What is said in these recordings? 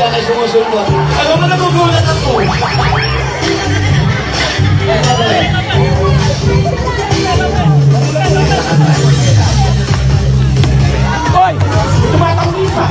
Kaya kayo sumusunod. Alam mo, nagugulat ako. Hoy! Tumatawin pa!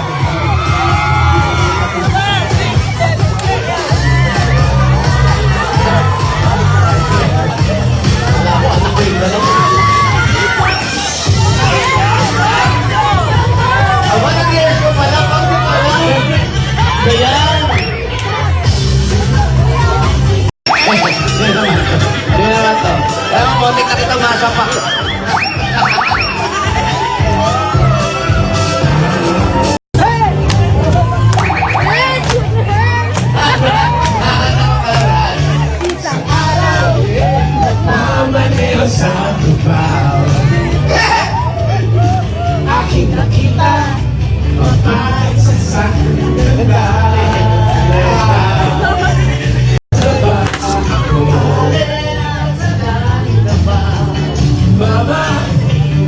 Konting na kita masapak. Isang araw, nagmamaneo sa tubaw. Aking nakita, mapahit sa sakaganda. Mama,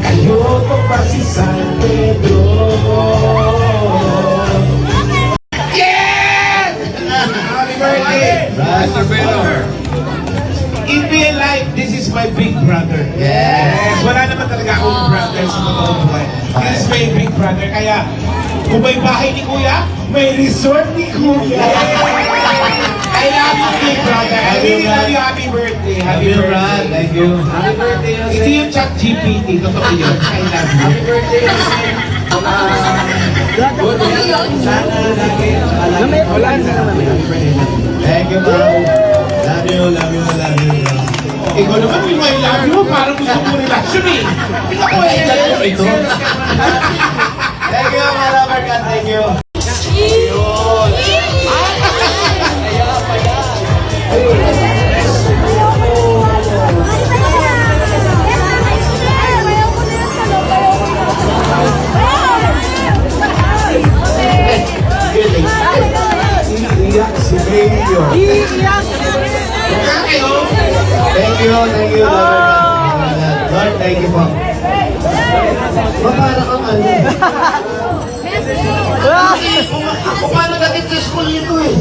kayo po pa si San Pedro. Yes! Happy birthday! Mr. Pedro. In real life, this is my big brother. Yes! Wala naman talaga akong brother sa totoong buhay. This is my big brother. Kaya, kung may bahay ni Kuya, may resort ni Kuya. I love you, big brother. I really love you. Happy birthday. Happy birthday. Thank you. Happy birthday. Hindi yung chat GPT. Totoo yun. I love you. Happy birthday. Sana lagi. Wala na naman. Thank you, ma'am. Love you, love you, love you. Ikaw naman, yung I love you, parang gusto mo relasyon eh. Ako ay love you. Thank you, my lover ka. Thank you. Iiyak si Mayor. Thank you, thank you, lover ka. Lord, thank you po. Para kang ano. Kung paano natin sa school nito eh.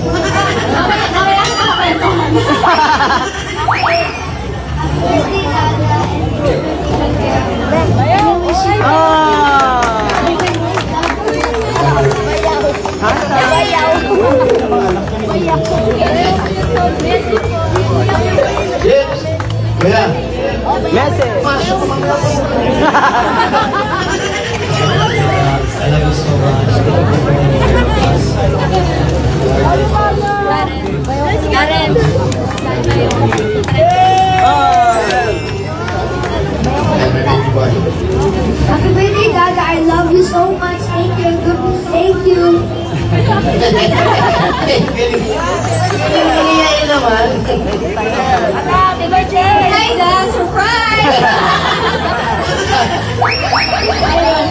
Yes. Kuya. Message. Pasok naman ako. I love you so much. Karen. Happy birthday, Dada. I love you so much. Thank you. Thank you. Nangyayari naman. Happy birthday! Dada! Surprise! Ayun,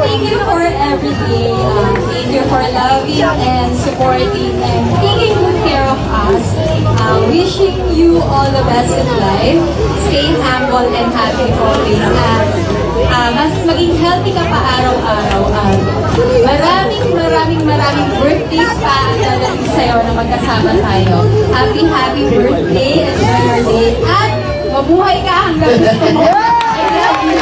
thank you for everything. Thank you for loving and supporting and taking good care of us. Wishing you all the best in life. Stay humble and happy always. Mas maging healthy ka pa araw-araw. Maraming birthdays pa ang dadating sa'yo na magkasama tayo. Happy birthday! Enjoy your day. At mabuhay ka hanggang gusto mo. I love you.